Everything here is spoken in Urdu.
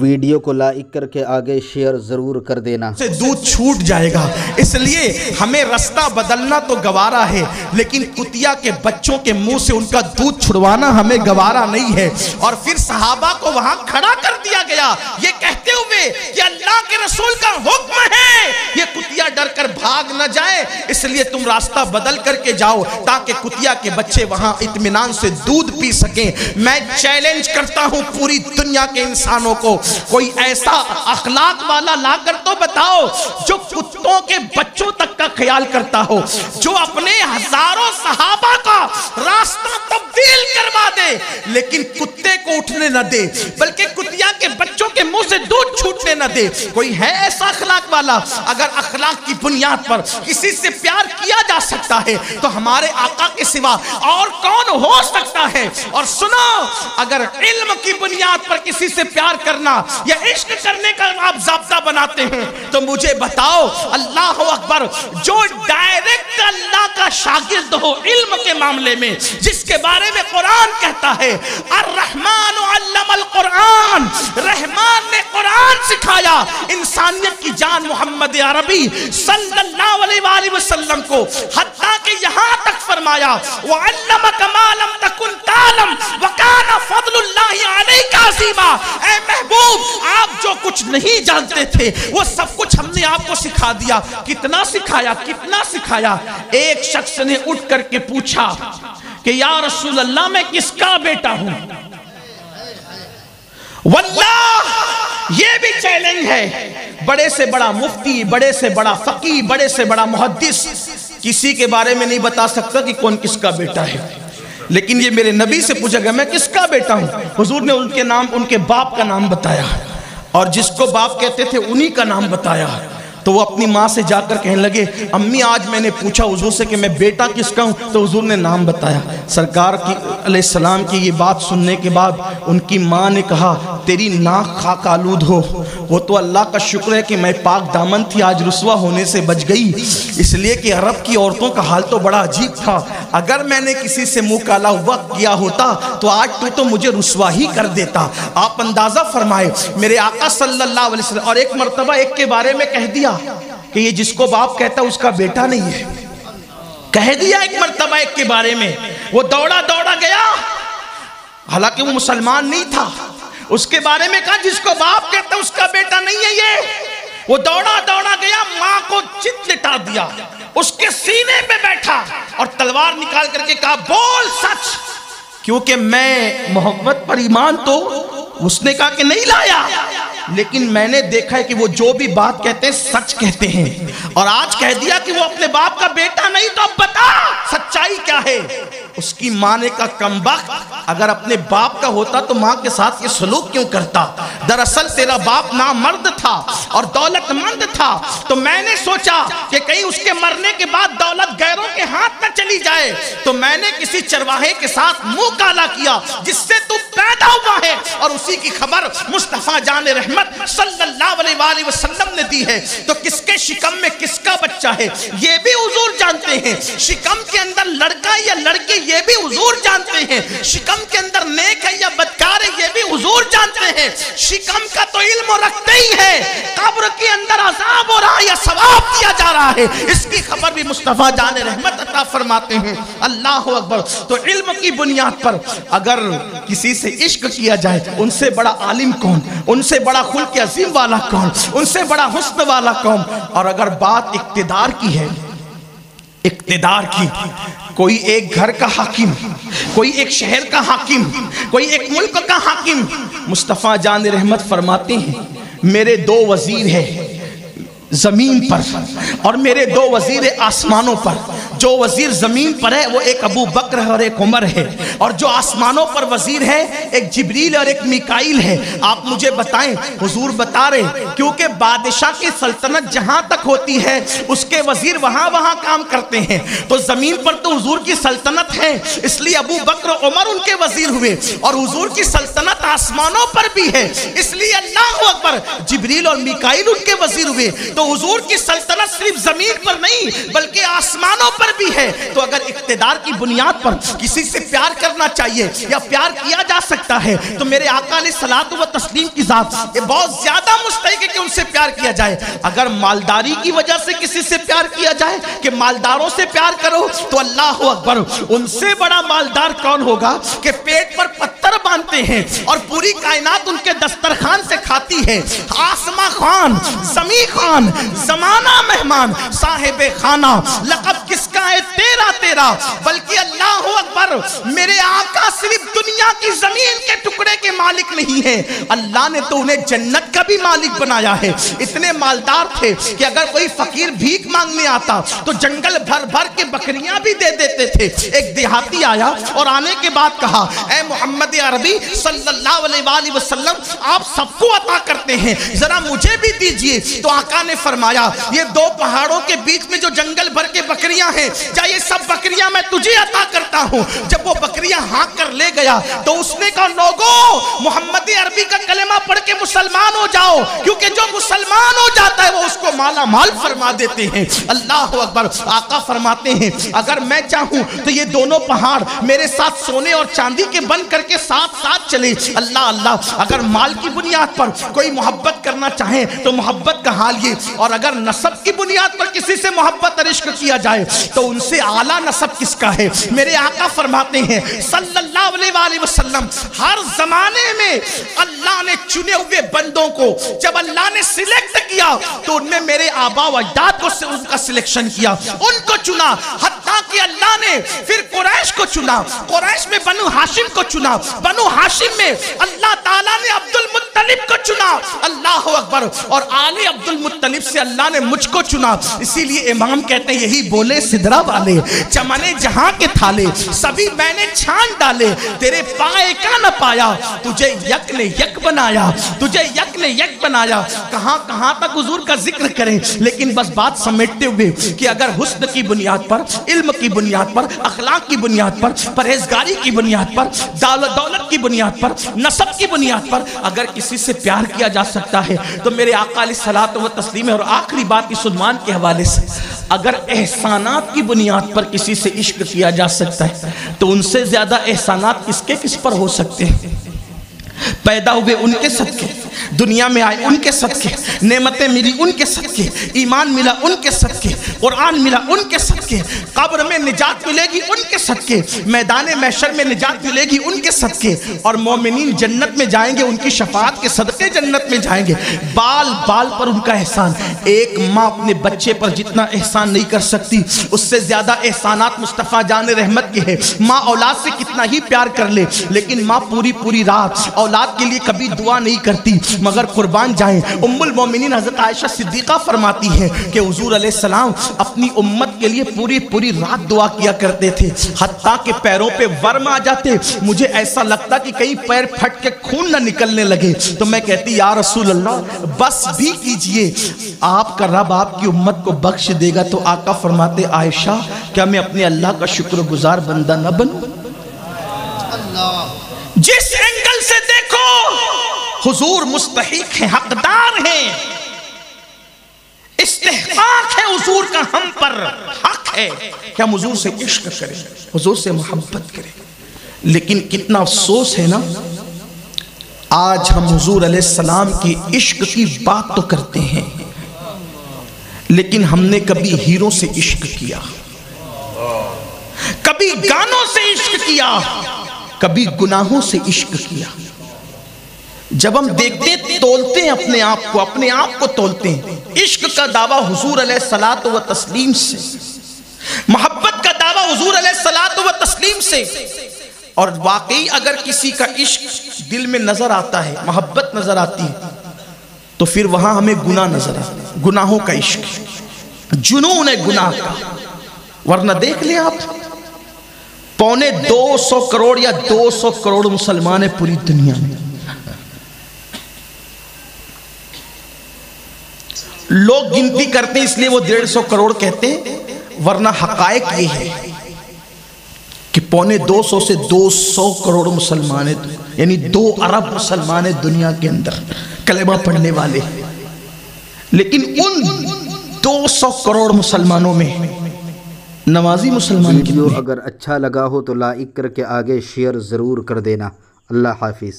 ویڈیو کو لائک کر کے آگے شیئر ضرور کر دینا۔ سے دودھ چھوٹ جائے گا، اس لیے ہمیں رستہ بدلنا تو گوارا ہے، لیکن کتیا کے بچوں کے منہ سے ان کا دودھ چھڑوانا ہمیں گوارا نہیں ہے۔ اور پھر صحابہ کو وہاں کھڑا کر دیا گیا یہ کہتے ہوئے کہ اللہ کے رسول کا حکم ہے یہ کتیا ڈر کر بھاگ نہ جائے، اس لیے تم راستہ بدل کر کے جاؤ تاکہ کتیا کے بچے وہاں اطمینان سے دودھ پی سکیں۔ میں چیلنج کرتا ہوں پوری دنیا کے انسانوں کو، کوئی ایسا اخلاق والا لا کر تو بتاؤ جو کتوں کے بچوں تک کا خیال کرتا ہو، جو اپنے ہزاروں صحابہ کا راستہ تبدیل کروا دے لیکن کتے کو اٹھنے نہ دے، بلکہ کتیا کے بچوں کے منہ سے دودھ چھوٹنے نہ دے۔ کوئی ہے ایسا اخلاق والا؟ اگر اخلاق کی بنیاد پر کسی سے پیار کیا جا سکتا ہے تو ہمارے آقا کے سوا اور کون ہو سکتا ہے؟ اور سنو، اگر علم کی بنیاد پر کسی سے پیار کرنا یا عشق کرنے کا آپ ضابطہ بناتے ہیں تو مجھے بتاؤ، اللہ اکبر، جو ڈائریکٹ اللہ کا شاگرد ہو علم کے معاملے میں، جس کے بارے میں قرآن کہتا ہے الرحمن علم القرآن، رحمان نے قرآن سکھایا، انسانیت کی جان محمد عربی صلی اللہ علیہ وآلہ وسلم کو، حتیٰ کہ یہاں تک فرمایا وَعَلَّمَكَ مَا لَمْ تَكُنْ تَعْلَمْ وَكَانَ فَضْلُ اللَّهِ عَلَيْكَ عَظِيمًا۔ اے محبوب، آپ جو کچھ نہیں جانتے تھے وہ سب کچھ ہم نے آپ کو سکھا دیا۔ کتنا سکھایا، کتنا سکھایا؟ ایک شخص نے اٹھ کر کے پوچھا کہ یا رسول اللہ میں کس کا بیٹا ہوں؟ واللہ یہ بھی چیلنج ہے، بڑے سے بڑا مفتی، بڑے سے بڑا فقی، بڑے سے بڑا محدث کسی کے بارے میں نہیں بتا سکتا کہ کون کس کا بیٹا ہے، لیکن یہ میرے نبی سے پوچھا گیا میں کس کا بیٹا ہوں؟ حضور نے ان کے نام، ان کے باپ کا نام بتایا، اور جس کو باپ کہتے تھے انہی کا نام بتایا۔ تو وہ اپنی ماں سے جا کر کہنے لگے امی آج میں نے پوچھا حضور سے کہ میں بیٹا کس کا ہوں، تو حضور نے نام بتایا۔ سرکار کی علیہ السلام کی یہ بات سننے کے بعد ان کی ماں نے کہا تیری ناک خاک آلود ہو، وہ تو اللہ کا شکر ہے کہ میں پاک دامن تھی، آج رسوا ہونے سے بچ گئی، اس لیے کہ عرب کی عورتوں کا حال تو بڑا عجیب تھا، اگر میں نے کسی سے منہ کالا وقت کیا ہوتا تو آج تو مجھے رسوا ہی کر دیتا۔ آپ اندازہ فرمائے میرے آقا صلی اللہ علیہ وسلم، اور ایک مرتبہ ایک کے بارے میں کہہ دیا کہ یہ جس کو باپ کہتا اس کا بیٹا نہیں ہے، کہہ دیا ایک مرتبہ ایک کے بارے میں۔ وہ دوڑا دوڑا گیا، حالانکہ وہ مسلمان نہیں تھا، اس کے بارے میں کہا جس کو باپ کہتا اس کا بیٹا نہیں ہے یہ۔ وہ دوڑا دوڑا گیا، ماں کو چت لٹا دیا، اس کے سینے پہ بیٹھا اور تلوار نکال کر کے کہا بول سچ، کیونکہ میں محبت پر ایمان تو اس نے کہا کہ نہیں لایا، لیکن میں نے دیکھا ہے کہ وہ جو بھی بات کہتے ہیں سچ کہتے ہیں، اور آج کہہ دیا کہ وہ اپنے باپ کا بیٹا نہیں، تو اب بتا سچائی کیا ہے؟ اس کی ماں نے کہا کم بخت، اگر اپنے باپ کا ہوتا تو ماں کے ساتھ یہ سلوک کیوں کرتا؟ دراصل تیرا باپ نامرد تھا اور دولت مند تھا، تو میں نے سوچا کہ کہیں اس کے مرنے کے بعد دولت غیروں کے ہاتھ نہ چلی جائے، تو میں نے کسی چرواہے کے ساتھ منہ کالا کیا جس سے تو پیدا ہوا ہے، اور اسی کی خبر مصطفیٰ جان رحمت صلی اللہ علیہ وآلہ وسلم نے دی ہے۔ تو کس کے شکم میں کس کا بچہ ہے یہ بھی حضور جانتے ہیں، شکم کے اندر لڑکا یا لڑکی یہ بھی حضور جانتے ہیں، شکم کے اندر نیک ہے یا بدکار ہے یہ بھی حضور جانتے ہیں، شکم کا تو علم رکھتے ہی ہے، قبر کے اندر عذاب ہو رہا ہے یا ثواب دیا جا رہا ہے اس کی خبر بھی مصطفیٰ جان رحمت عطا فرماتے ہیں۔ اللہ اکبر۔ تو علم کی بنیاد پر اگر کسی سے عشق کیا جائے، ان سے بڑا عالم کون، ان سے بڑا خلق عظیم والا کون، ان سے بڑا حسن والا کون؟ اور اگر بات اقتدار کی ہے، اقتدار کی، کوئی ایک گھر کا حاکم، کوئی ایک شہر کا حاکم، کوئی ایک ملک کا حاکم، مصطفیٰ جان رحمت فرماتے ہیں میرے دو وزیر ہیں زمین پر اور میرے دو وزیر آسمانوں پر، جو وزیر زمین پر ہے وہ ایک ابو بکر ہے اور ایک عمر ہے، اور جو آسمانوں پر وزیر ہے ایک جبریل اور ایک میکائیل ہے۔ آپ مجھے بتائیں، حضور بتا رہے کیونکہ بادشاہ کی سلطنت جہاں تک ہوتی ہے اس کے وزیر وہاں کام کرتے ہیں، تو زمین پر تو حضور کی سلطنت ہے، اس لیے ابو بکر عمر ان کے وزیر ہوئے، اور حضور کی سلطنت آسمانوں پر بھی ہے، اس لیے اللہ اکبر جبریل اور میکائیل ان کے وزیر ہوئے تو حضور کی سلطنت صرف زمین پر نہیں بلکہ آسمانوں پر بھی ہے. تو اگر اقتدار کی بنیاد پر کسی سے پیار کرنا چاہیے یا پیار کیا جا سکتا ہے تو میرے آقا علیہ الصلوۃ والتسلیم کی ذات یہ بہت زیادہ مستحق ہے کہ ان سے پیار کیا جائے. اگر مالداری کی وجہ سے کسی سے پیار کیا جائے کہ مالداروں سے پیار کرو تو اللہ اکبر ان سے بڑا مالدار کون ہوگا کہ پیٹ پر پتھر باندھتے ہیں اور پوری کائنات ان کے دسترخوان سے کھاتی ہے. آسماں خان، زمین خان، زمانہ مہمان، صاحب خانہ، لقب کس کا ہے تیرا تیرا. بلکہ اللہ اکبر میرے آقا صرف دنیا کی زمین کے ٹکڑے کے مالک نہیں ہے، اللہ نے تو انہیں جنت کا بھی مالک بنایا ہے. اتنے مالدار تھے کہ اگر کوئی فقیر بھیک مانگنے آتا تو جنگل بھر بھر کے بکریاں بھی دے دیتے تھے. ایک دیہاتی آیا اور آنے کے بعد کہا اے محمد عربی صلی اللہ علیہ وآلہ وسلم آپ سب کو عطا کرتے ہیں ذرا مجھے بھی دیجئے. تو آقا نے فرمایا یہ دو پہاڑوں کے بیچ میں جو جنگل بھر کے بکریاں ہیں کیا یہ سب بکریاں میں تجھے عطا کرتا ہوں؟ جب وہ بکریاں ہانک کر لے گیا تو اس نے کہا لوگو محمد عربی کا کلمہ پڑھ کے مسلمان ہو جاؤ کیونکہ جو مسلمان ہو جاتا ہے وہ اس کو مالا مال فرما دیتے ہیں. اللہ اکبر. آقا فرماتے ہیں اگر میں چاہوں تو یہ دونوں پہاڑ میرے ساتھ سونے اور چاندی کے بن کر کے ساتھ ساتھ چلے. اللہ اللہ. اگر مال کی بنیاد پر کوئی محبت کرنا چاہے تو محبت کا حال یہ، اور اگر نسب کی بنیاد پر کسی سے محبت اور عشق کیا جائے تو ان سے اعلیٰ نسب کس کا ہے؟ میرے آقا فرماتے ہیں صلی اللہ علیہ وآلہ وسلم ہر زمانے میں اللہ نے چنے ہوئے بندوں کو جب اللہ نے سلیکٹ کیا تو ان میں میرے آبا و اجداد کو ان کا سلیکشن کیا، ان کو چنا. حتیٰ کہ اللہ نے پھر قریش کو چنا، قریش میں بنو ہاشم کو چنا، بنو ہاشم میں اللہ تعالیٰ نے عبد المطلب کو چنا. اللہ اکبر. اور آل عبد المطلب سے اللہ نے مجھ کو چنا. اسی لیے امام کہتے ہیں یہی بولے سدرہ والے چمنے جہاں کے تھالے سبھی میں نے چھان ڈالے تیرے پائے کا نہ پایا تجھے یک نے یک بنایا، تجھے یک نے یک بنایا. کہاں کہاں تک حضور کا ذکر کریں لیکن بس بات سمیٹتے ہوئے کہ اگر حسن کی بنیاد پر، علم کی بنیاد پر، اخلاق کی بنیاد پر، پرہیزگاری کی بنیاد پر، دولت کی بنیاد پر، نسب کی بنیاد پر اگر کسی سے پیار کیا جا سکتا ہے تو میرے آقا علیہ الصلوۃ والتسلیم. اور آخری بات اس عنوان کے حوالے سے اگر احسانات کی بنیاد پر کسی سے عشق کیا جا سکتا ہے تو ان سے زیادہ احسانات کس پر ہو سکتے ہیں؟ پیدا ہوئے ان کے صدقے، دنیا میں آئے ان کے صدقے، نعمتیں ملی ان کے صدقے، ایمان ملا ان کے صدقے، قرآن ملا ان کے صدقے، قبر میں نجات ملے گی ان کے صدقے، میدان محشر میں نجات ملے گی ان کے صدقے، اور مومنین جنت میں جائیں گے ان کی شفاعت کے صدقے جنت میں جائیں گے. بال بال پر ان کا احسان. ایک ماں اپنے بچے پر جتنا احسان نہیں کر سکتی اس سے زیادہ احسانات مصطفیٰ جان رحمت کے ہیں. ماں اولاد سے کتنا ہی پیار کر لے لیکن ماں پوری رات اولاد کے لیے کبھی دعا نہیں کرتی مگر قربان جائیں. ام المومنین حضرت عائشہ صدیقہ فرماتی ہے کہ حضور علیہ السلام اپنی امت کے لیے پوری رات دعا کیا کرتے تھے حتیٰ کہ پیروں پہ ورم آ جاتے. مجھے ایسا لگتا کہ کئی پیر پھٹ کے خون نہ نکلنے لگے تو میں کہتی یا رسول اللہ بس بھی کیجئے، آپ کا رب آپ کی امت کو بخش دے گا. تو آقا فرماتے عائشہ کیا میں اپنے اللہ کا شکر گزار بندہ نہ بنوں؟ جس اینگل سے دیکھو حضور مستحق ہیں، حقدار ہیں، استحقاق ہے حضور کا ہم پر، حق ہے کہ ہم حضور سے عشق کریں، حضور سے محبت کریں. لیکن کتنا افسوس ہے نا آج ہم حضور علیہ السلام کی عشق کی بات تو کرتے ہیں لیکن ہم نے کبھی ہیروں سے عشق کیا، کبھی گانوں سے عشق کیا، کبھی گناہوں سے عشق کیا. جب ہم دیکھتے تولتے ہیں اپنے آپ کو تولتے ہیں. عشق کا دعویٰ حضور علیہ الصلوۃ والتسلیم سے، محبت کا دعویٰ حضور علیہ الصلوۃ والتسلیم سے. اور واقعی اگر کسی کا عشق دل میں نظر آتا ہے، محبت نظر آتی ہے تو پھر وہاں ہمیں گناہ نظر آتا ہے، گناہوں کا عشق، جنون ہے گناہ کا. ورنہ دیکھ لیں آپ 250 کروڑ یا 200 کروڑ مسلمان ہیں پوری دنیا میں. لوگ گنتی کرتے ہیں اس لیے وہ 150 کروڑ کہتے ہیں ورنہ حقائق یہ ہے کہ 250 سے 200 کروڑ مسلمان ہیں. یعنی 2 ارب مسلمان ہیں دنیا کے اندر کلمہ پڑھنے والے، لیکن ان 200 کروڑ مسلمانوں میں نمازی مسلمان ویڈیو اگر اچھا لگا ہو تو لائک کر کے آگے شیئر ضرور کر دینا۔ اللہ حافظ۔